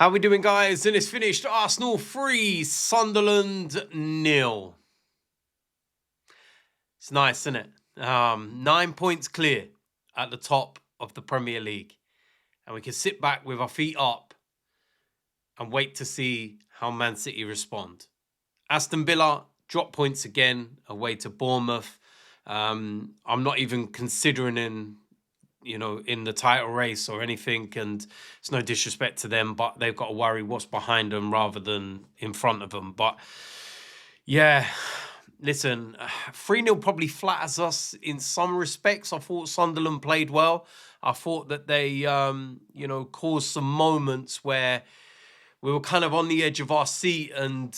How we doing, guys? And it's finished. Arsenal 3, Sunderland 0. It's nice, isn't it? 9 points clear at the top of the Premier League. And we can sit back with our feet up and wait to see how Man City respond. Aston Villa drop points again away to Bournemouth. I'm not even considering in the title race or anything, and it's no disrespect to them, but they've got to worry what's behind them rather than in front of them. But yeah, listen, 3-0 probably flatters us in some respects. I thought Sunderland played well. I thought that they, caused some moments where we were kind of on the edge of our seat, and,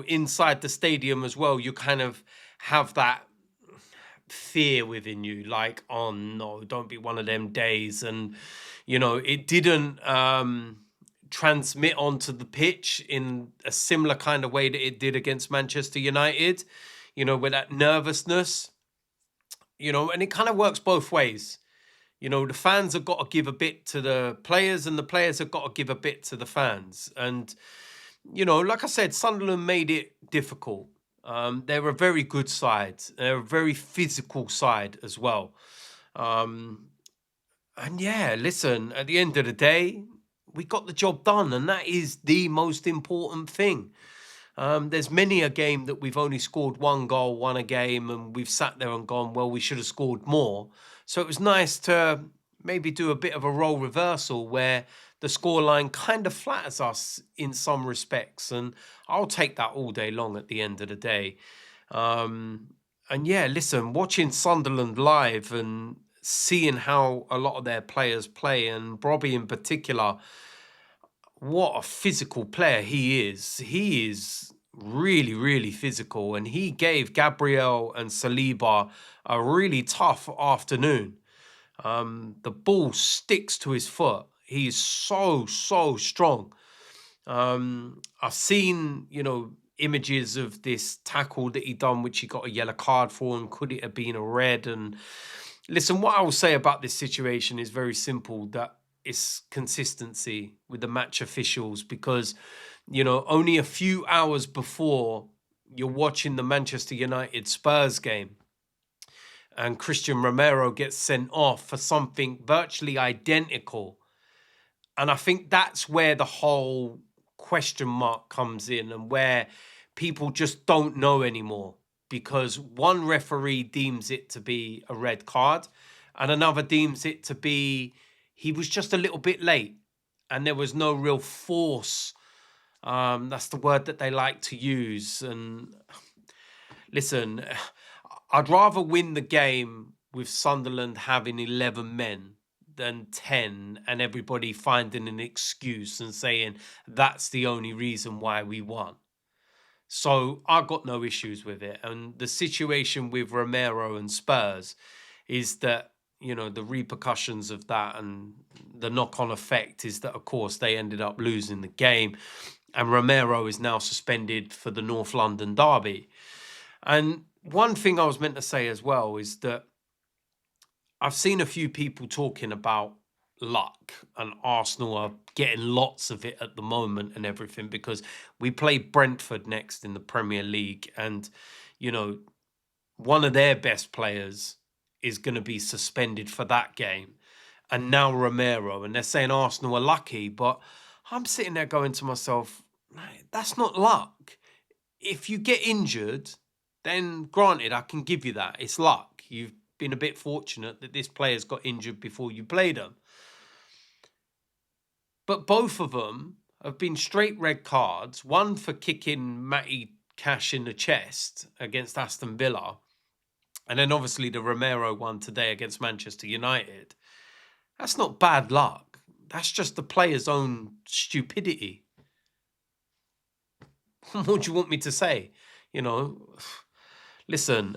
inside the stadium as well, you kind of have that fear within you, like, oh no, don't be one of them days. And it didn't transmit onto the pitch in a similar kind of way that it did against Manchester United, with that nervousness, and it kind of works both ways. The fans have got to give a bit to the players, and the players have got to give a bit to the fans. And like I said, Sunderland made it difficult. They're a very good side. They're a very physical side as well. And yeah, listen, at the end of the day, we got the job done, and that is the most important thing. There's many a game that we've only scored one goal, won a game, and we've sat there and gone, well, we should have scored more. So it was nice to maybe do a bit of a role reversal where the scoreline kind of flatters us in some respects, and I'll take that all day long at the end of the day. And yeah, listen, watching Sunderland live and seeing how a lot of their players play, and Robbie in particular, what a physical player he is. He is really, really physical, and he gave Gabriel and Saliba a really tough afternoon. The ball sticks to his foot. He's so strong. I've seen, images of this tackle that he done, which he got a yellow card for, and could it have been a red? And listen, what I will say about this situation is very simple, that it's consistency with the match officials, because, only a few hours before you're watching the Manchester United Spurs game, and Christian Romero gets sent off for something virtually identical. And I think that's where the whole question mark comes in, and where people just don't know anymore, because one referee deems it to be a red card and another deems it to be he was just a little bit late and there was no real force. That's the word that they like to use. And listen, I'd rather win the game with Sunderland having 11 men than 10 and everybody finding an excuse and saying that's the only reason why we won. So I've got no issues with it. And the situation with Romero and Spurs is that, the repercussions of that and the knock-on effect is that, of course, they ended up losing the game. And Romero is now suspended for the North London derby. And one thing I was meant to say as well is that I've seen a few people talking about luck, and Arsenal are getting lots of it at the moment and everything, because we play Brentford next in the Premier League, and, one of their best players is going to be suspended for that game. And now Romero, and they're saying Arsenal are lucky, but I'm sitting there going to myself, that's not luck. If you get injured, then granted, I can give you that. It's luck. You've been a bit fortunate that this player's got injured before you played them. But both of them have been straight red cards, one for kicking Matty Cash in the chest against Aston Villa, and then obviously the Romero one today against Manchester United. That's not bad luck. That's just the player's own stupidity. What do you want me to say? Listen,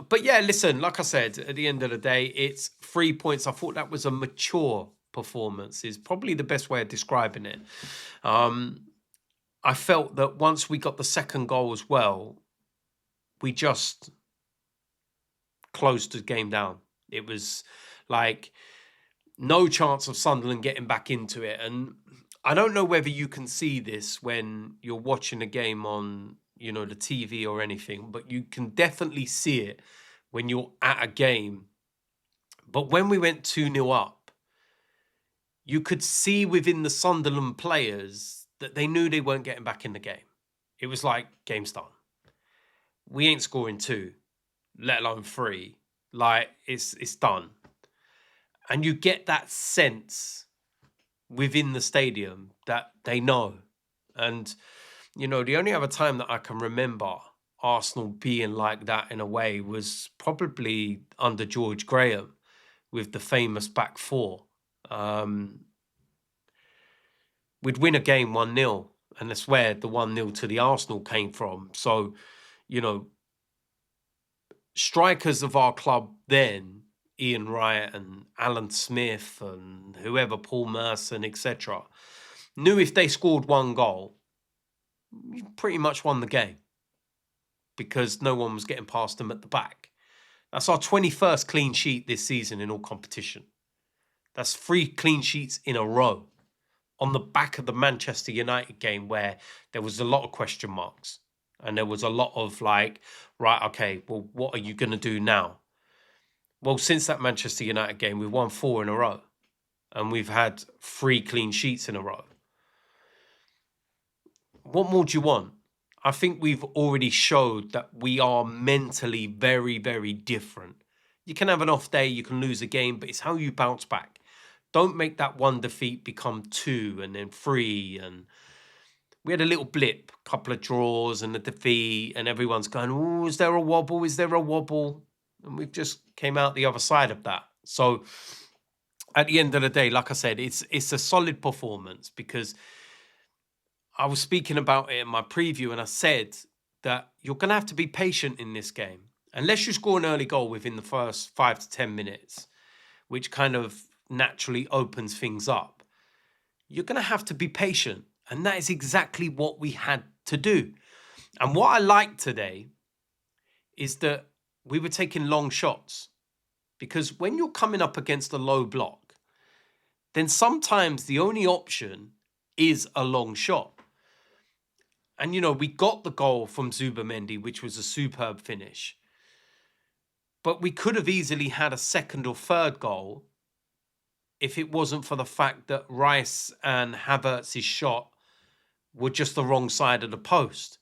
but yeah, listen, like I said, at the end of the day, it's 3 points. I thought that was a mature performance, is probably the best way of describing it. I felt that once we got the second goal as well, we just closed the game down. It was like no chance of Sunderland getting back into it. And I don't know whether you can see this when you're watching a game on, the TV or anything, but you can definitely see it when you're at a game. But when we went 2-0 up, you could see within the Sunderland players that they knew they weren't getting back in the game. It was like, game's done. We ain't scoring 2, let alone 3. Like, it's done. And you get that sense within the stadium that they know. And, the only other time that I can remember Arsenal being like that in a way was probably under George Graham with the famous back four. We'd win a game 1-0, and that's where the 1-0 to the Arsenal came from. So, strikers of our club then, Ian Wright and Alan Smith and whoever, Paul Merson, etc., knew if they scored 1 goal, you pretty much won the game because no one was getting past them at the back. That's our 21st clean sheet this season in all competition. That's 3 clean sheets in a row on the back of the Manchester United game where there was a lot of question marks and there was a lot of like, right, okay, well, what are you going to do now? Well, since that Manchester United game, we've won 4 in a row and we've had 3 clean sheets in a row. What more do you want? I think we've already showed that we are mentally very, very different. You can have an off day, you can lose a game, but it's how you bounce back. Don't make that 1 defeat become 2 and then 3. And we had a little blip, a couple of draws and a defeat, and everyone's going, oh, is there a wobble? Is there a wobble? And we've just came out the other side of that. So at the end of the day, like I said, it's a solid performance because I was speaking about it in my preview and I said that you're going to have to be patient in this game. Unless you score an early goal within the first 5 to 10 minutes, which kind of naturally opens things up, you're going to have to be patient. And that is exactly what we had to do. And what I liked today is that we were taking long shots. Because when you're coming up against a low block, then sometimes the only option is a long shot. And, we got the goal from Zubimendi, which was a superb finish. But we could have easily had a second or third goal if it wasn't for the fact that Rice and Havertz's shot were just the wrong side of the post.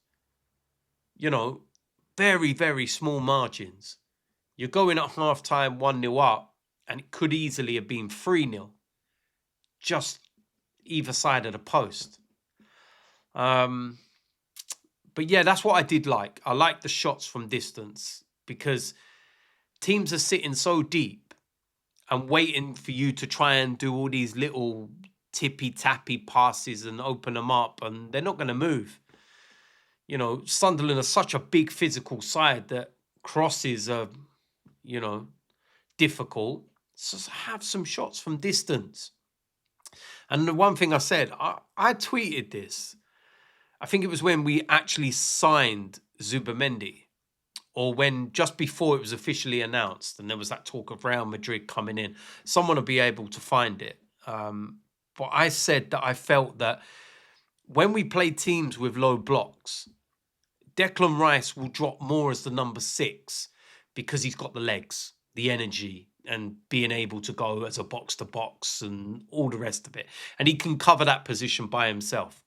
Very, very small margins. You're going at half-time 1-0 up, and it could easily have been 3-0. Just either side of the post. But yeah, that's what I did like. I like the shots from distance because teams are sitting so deep and waiting for you to try and do all these little tippy-tappy passes and open them up, and they're not going to move. Sunderland are such a big physical side that crosses are, difficult. So have some shots from distance. And the one thing I said, I tweeted this. I think it was when we actually signed Zubimendi, or when just before it was officially announced and there was that talk of Real Madrid coming in. Someone will be able to find it. But I said that I felt that when we play teams with low blocks, Declan Rice will drop more as the number 6 because he's got the legs, the energy, and being able to go as a box-to-box and all the rest of it. And he can cover that position by himself.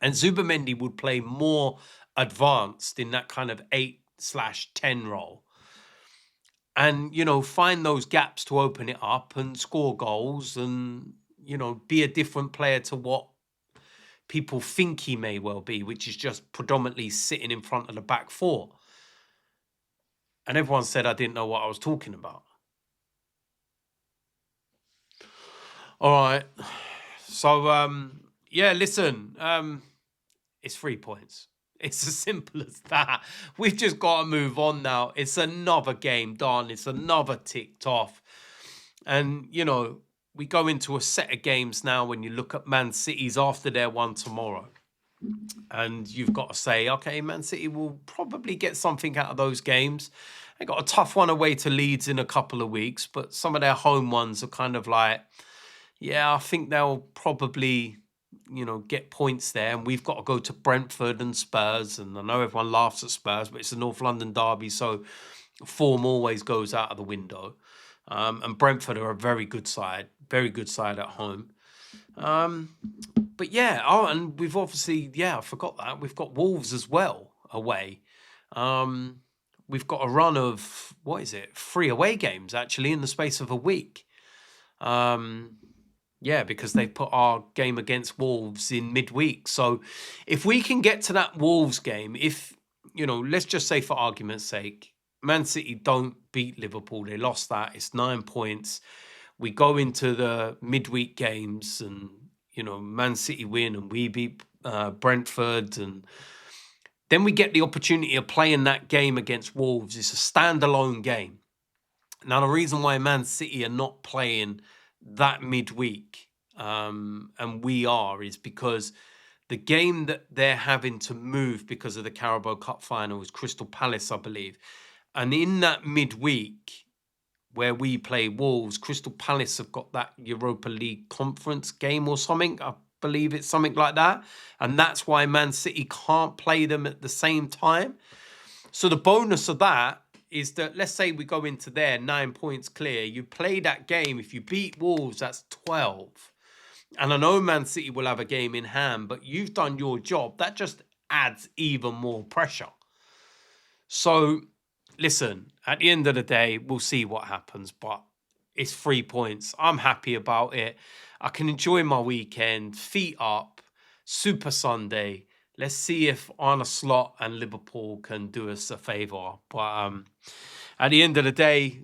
And Zubimendi would play more advanced in that kind of 8/10 role. And, find those gaps to open it up and score goals and, be a different player to what people think he may well be, which is just predominantly sitting in front of the back four. And everyone said I didn't know what I was talking about. All right. So, yeah, listen, it's 3 points. It's as simple as that. We've just got to move on now. It's another game done. It's another ticked off. And, we go into a set of games now when you look at Man City's after their one tomorrow. And you've got to say, okay, Man City will probably get something out of those games. They got a tough one away to Leeds in a couple of weeks, but some of their home ones are kind of like, yeah, I think they'll probably get points there, and we've got to go to Brentford and Spurs. And I know everyone laughs at Spurs, but it's a North London derby, so form always goes out of the window. And Brentford are a very good side at home. But yeah, and we've obviously, I forgot that. We've got Wolves as well away. We've got a run of, 3 away games actually in the space of a week. Because they put our game against Wolves in midweek. So if we can get to that Wolves game, if, let's just say for argument's sake, Man City don't beat Liverpool, they lost that, it's 9 points. We go into the midweek games and, Man City win and we beat Brentford, and then we get the opportunity of playing that game against Wolves. It's a standalone game. Now, the reason why Man City are not playing that midweek, and we are, is because the game that they're having to move because of the Carabao Cup final is Crystal Palace, I believe. And in that midweek where we play Wolves, Crystal Palace have got that Europa League conference game or something. I believe it's something like that. And that's why Man City can't play them at the same time. So the bonus of that is that, let's say we go into there 9 points clear. You play that game. If you beat Wolves, that's 12. And I know Man City will have a game in hand, but you've done your job. That just adds even more pressure. So listen, at the end of the day, we'll see what happens, but it's 3 points. I'm happy about it. I can enjoy my weekend, feet up, Super Sunday. Let's see if Arne Slot and Liverpool can do us a favour. But at the end of the day,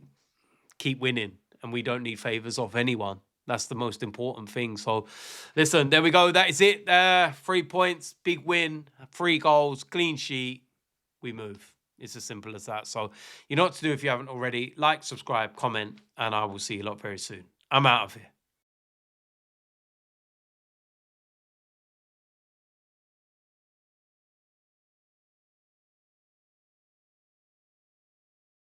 keep winning, and we don't need favours off anyone. That's the most important thing. So listen, there we go. That is it. 3 points, big win, 3 goals, clean sheet. We move. It's as simple as that. So you know what to do if you haven't already. Like, subscribe, comment, and I will see you lot very soon. I'm out of here.